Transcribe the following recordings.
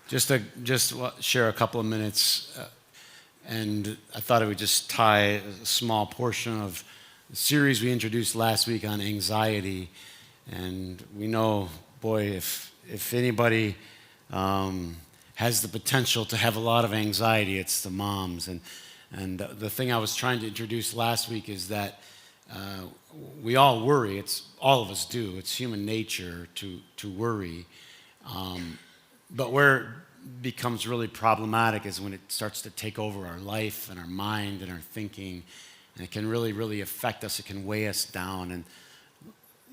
Just share a couple of minutes, and I thought I would just tie a small portion of the series we introduced last week on anxiety. And we know, boy, if anybody has the potential to have a lot of anxiety, it's the moms. And the thing I was trying to introduce last week is that we all worry. It's all of us do. It's human nature to worry. But where it becomes really problematic is when it starts to take over our life and our mind and our thinking, and it can really, really affect us. It can weigh us down. And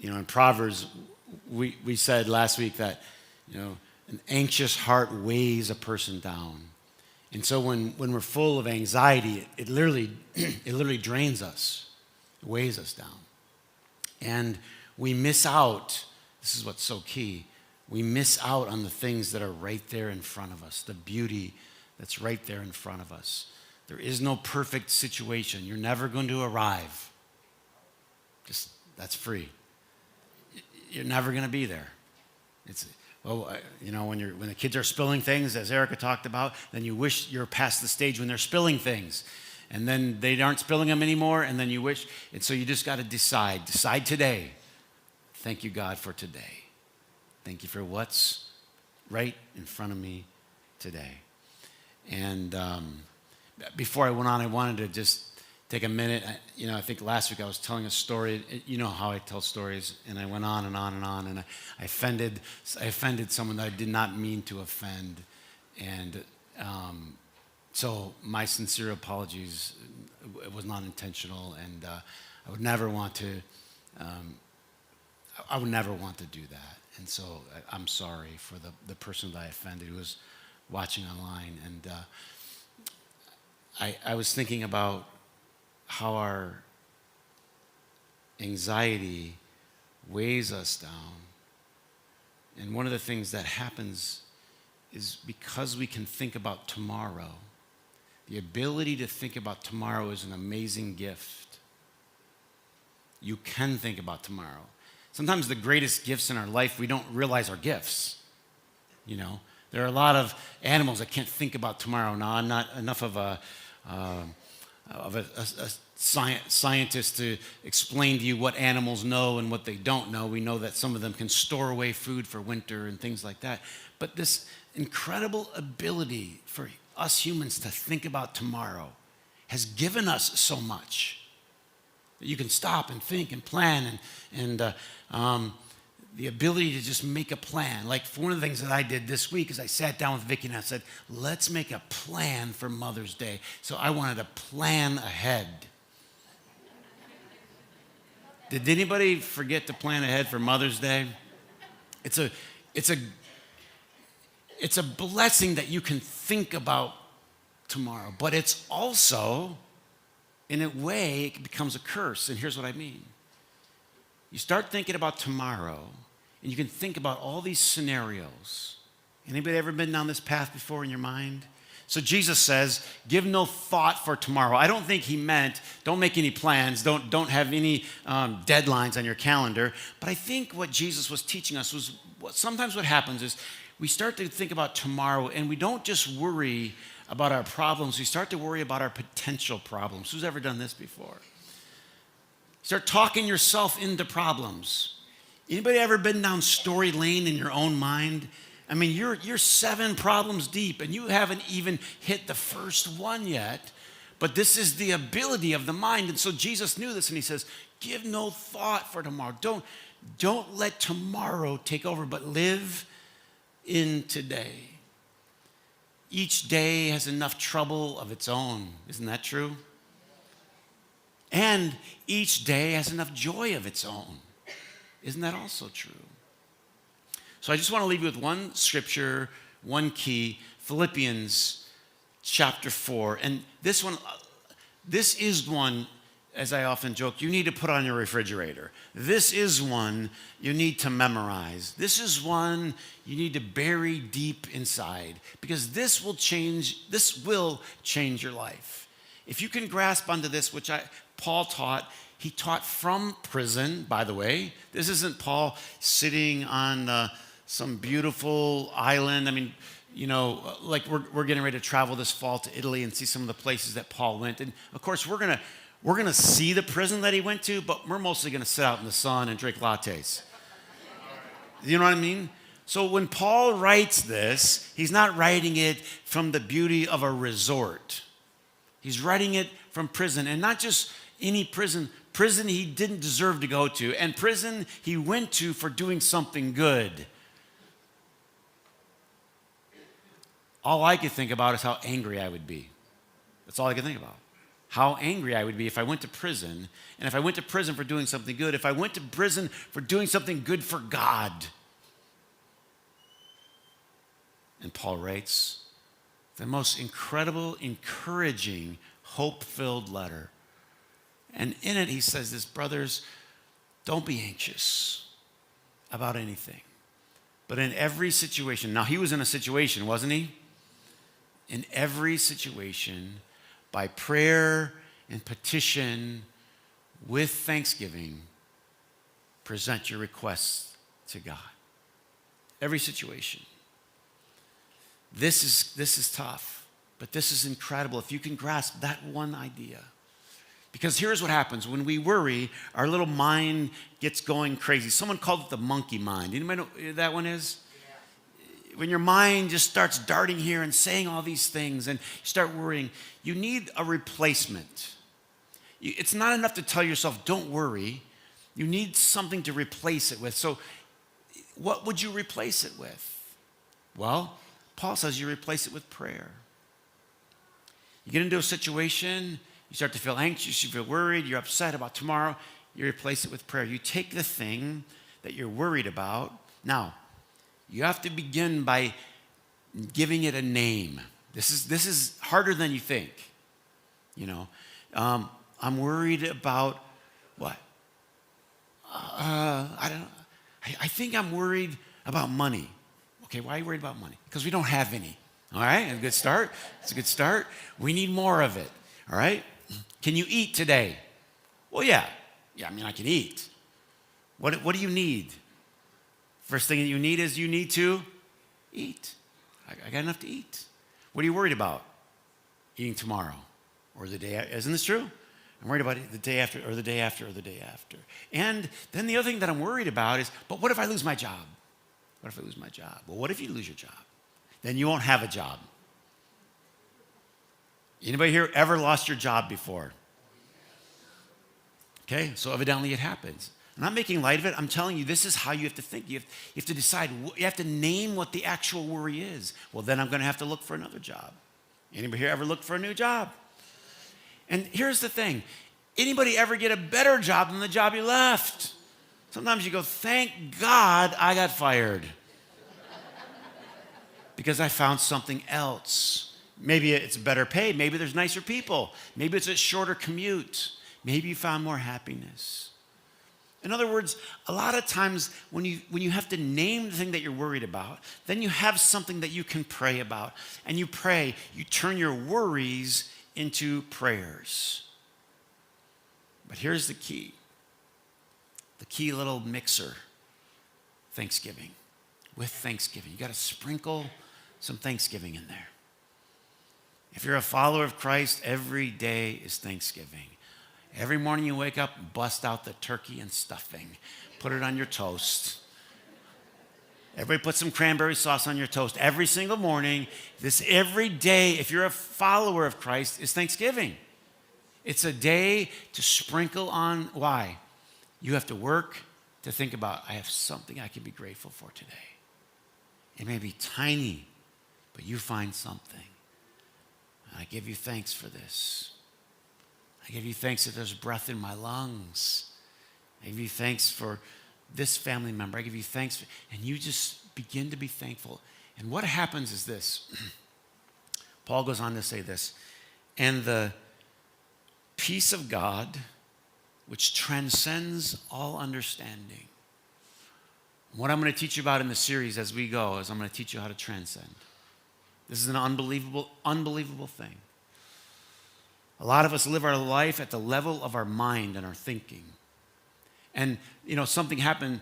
in Proverbs, we said last week that an anxious heart weighs a person down. And so when we're full of anxiety, it literally drains us. It weighs us down. And we miss out. This is what's so key. We miss out on the things that are right there in front of us, the beauty that's right there in front of us. There is no perfect situation. You're never going to arrive. That's free. You're never going to be there. When the kids are spilling things, as Erica talked about, then you wish you're past the stage when they're spilling things. And then they aren't spilling them anymore, and then you wish. And so you just got to decide. Decide today. Thank you, God, for today. Thank you for what's right in front of me today. And before I went on, I wanted to just take a minute. I think last week I was telling a story. You know how I tell stories, and I went on and on and on, and I offended someone that I did not mean to offend. And so my sincere apologies. It was not intentional, and I would never want to. I would never want to do that. And so I'm sorry for the person that I offended who was watching online. And I was thinking about how our anxiety weighs us down. And one of the things that happens is because we can think about tomorrow. The ability to think about tomorrow is an amazing gift. You can think about tomorrow. Sometimes the greatest gifts in our life, we don't realize are gifts. There are a lot of animals that can't think about tomorrow. Now, I'm not enough of a scientist to explain to you what animals know and what they don't know. We know that some of them can store away food for winter and things like that. But this incredible ability for us humans to think about tomorrow has given us so much. You can stop and think and plan and the ability to just make a plan. Like one of the things that I did this week is I sat down with Vicki and I said, let's make a plan for Mother's Day. So I wanted to plan ahead. Did anybody forget to plan ahead for Mother's Day? It's a blessing that you can think about tomorrow, but it's also, in a way, it becomes a curse. And here's what I mean. You start thinking about tomorrow, and you can think about all these scenarios. Anybody ever been down this path before in your mind? So Jesus says, give no thought for tomorrow. I don't think he meant, don't make any plans, don't have any deadlines on your calendar. But I think what Jesus was teaching us was, sometimes what happens is we start to think about tomorrow, and we don't just worry about our problems, we start to worry about our potential problems. Who's ever done this before? Start talking yourself into problems. Anybody ever been down story lane in your own mind? I mean, you're 7 problems deep, and you haven't even hit the first one yet. But this is the ability of the mind. And so Jesus knew this, and he says, give no thought for tomorrow. Don't let tomorrow take over, but live in today. Each day has enough trouble of its own. Isn't that true? And each day has enough joy of its own. Isn't that also true? So I just want to leave you with one scripture, one key, Philippians chapter 4. And this is one, as I often joke, you need to put on your refrigerator. This is one you need to memorize. This is one you need to bury deep inside, because this will change your life. If you can grasp onto this, which Paul taught, he taught from prison, by the way. This isn't Paul sitting on some beautiful island. I mean, like we're getting ready to travel this fall to Italy and see some of the places that Paul went. And of course, we're gonna see the prison that he went to, but we're mostly gonna sit out in the sun and drink lattes. You know what I mean? So when Paul writes this, he's not writing it from the beauty of a resort. He's writing it from prison, and not just any prison he didn't deserve to go to, and prison he went to for doing something good. All I could think about is how angry I would be. That's all I could think about. How angry I would be if I went to prison, and if I went to prison for doing something good, if I went to prison for doing something good for God. And Paul writes the most incredible, encouraging, hope-filled letter. And in it, he says this, brothers, don't be anxious about anything. But in every situation, now he was in a situation, wasn't he? In every situation, by prayer and petition, with thanksgiving, present your requests to God. Every situation. This is tough, but this is incredible if you can grasp that one idea. Because here's what happens. When we worry, our little mind gets going crazy. Someone called it the monkey mind. Anybody know what that one is? Yeah. When your mind just starts darting here and saying all these things and you start worrying, you need a replacement. It's not enough to tell yourself, don't worry. You need something to replace it with. So what would you replace it with? Well, Paul says you replace it with prayer. You get into a situation, you start to feel anxious, you feel worried, you're upset about tomorrow, you replace it with prayer. You take the thing that you're worried about. Now, you have to begin by giving it a name. This is harder than you think. I'm worried about what? I don't know. I think I'm worried about money. Okay, why are you worried about money? Because we don't have any. All right, a good start. It's a good start. We need more of it. All right? Can you eat today? Well, yeah. Yeah, I mean, I can eat. What do you need? First thing that you need is you need to eat. I got enough to eat. What are you worried about? Eating tomorrow or the day after. Isn't this true? I'm worried about it the day after or the day after or the day after. And then the other thing that I'm worried about is, but what if I lose my job? What if I lose my job? Well, what if you lose your job? Then you won't have a job. Anybody here ever lost your job before? Okay, so evidently it happens. I'm not making light of it. I'm telling you, this is how you have to think. You have to decide. You have to name what the actual worry is. Well, then I'm going to have to look for another job. Anybody here ever looked for a new job? And here's the thing. Anybody ever get a better job than the job you left? Sometimes you go, thank God I got fired because I found something else. Maybe it's better pay. Maybe there's nicer people. Maybe it's a shorter commute. Maybe you found more happiness. In other words, a lot of times when you have to name the thing that you're worried about, then you have something that you can pray about. And you pray, you turn your worries into prayers. But here's the key little mixer, thanksgiving. With thanksgiving. You got to sprinkle some thanksgiving in there. If you're a follower of Christ, every day is Thanksgiving. Every morning you wake up, bust out the turkey and stuffing. Put it on your toast. Everybody put some cranberry sauce on your toast every single morning. This every day, if you're a follower of Christ, is Thanksgiving. It's a day to sprinkle on. Why? You have to work to think about, I have something I can be grateful for today. It may be tiny, but you find something. And I give you thanks for this. I give you thanks that there's breath in my lungs. I give you thanks for this family member. I give you thanks. And you just begin to be thankful. And what happens is this. Paul goes on to say this. And the peace of God, which transcends all understanding. What I'm going to teach you about in the series as we go is I'm going to teach you how to transcend. This is an unbelievable thing. A lot of us live our life at the level of our mind and our thinking. And, something happened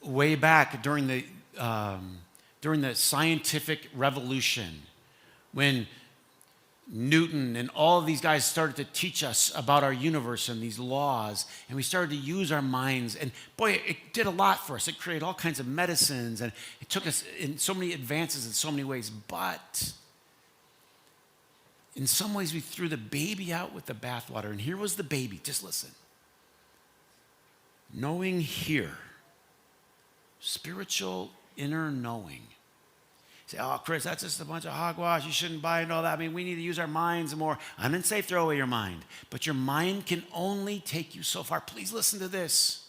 way back during the scientific revolution, when Newton and all of these guys started to teach us about our universe and these laws, and we started to use our minds, and boy, it did a lot for us. It created all kinds of medicines, and it took us in so many advances in so many ways, but in some ways we threw the baby out with the bathwater. And here was the baby. Just listen. Knowing here, spiritual inner knowing. Say, oh, Chris, that's just a bunch of hogwash. You shouldn't buy into all that. I mean, we need to use our minds more. I didn't say throw away your mind, but your mind can only take you so far. Please listen to this.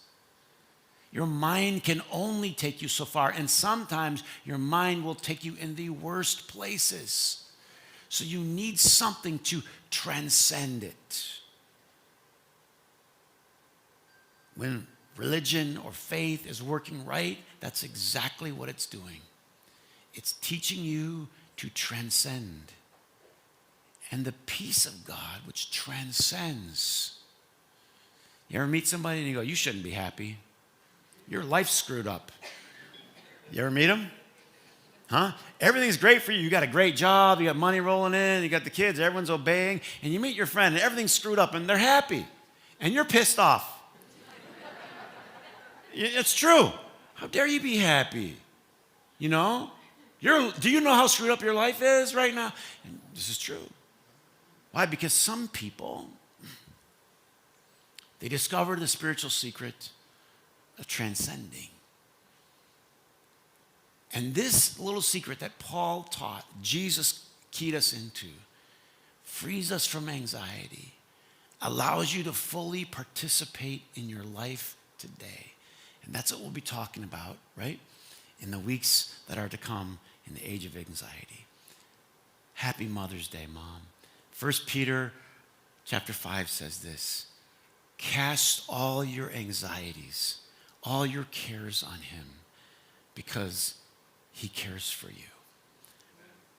Your mind can only take you so far, and sometimes your mind will take you in the worst places. So you need something to transcend it. When religion or faith is working right, that's exactly what it's doing. It's teaching you to transcend. And the peace of God, which transcends. You ever meet somebody and you go, you shouldn't be happy. Your life's screwed up. You ever meet them? Huh? Everything's great for you. You got a great job. You got money rolling in. You got the kids. Everyone's obeying. And you meet your friend and everything's screwed up and they're happy. And you're pissed off. It's true. How dare you be happy? You know? Do you know how screwed up your life is right now? And this is true. Why? Because some people, they discovered the spiritual secret of transcending. And this little secret that Paul taught, Jesus keyed us into, frees us from anxiety, allows you to fully participate in your life today. And that's what we'll be talking about, right? In the weeks that are to come in the age of anxiety. Happy Mother's Day, Mom. 1 Peter chapter 5 says this, cast all your anxieties, all your cares on him, because he cares for you.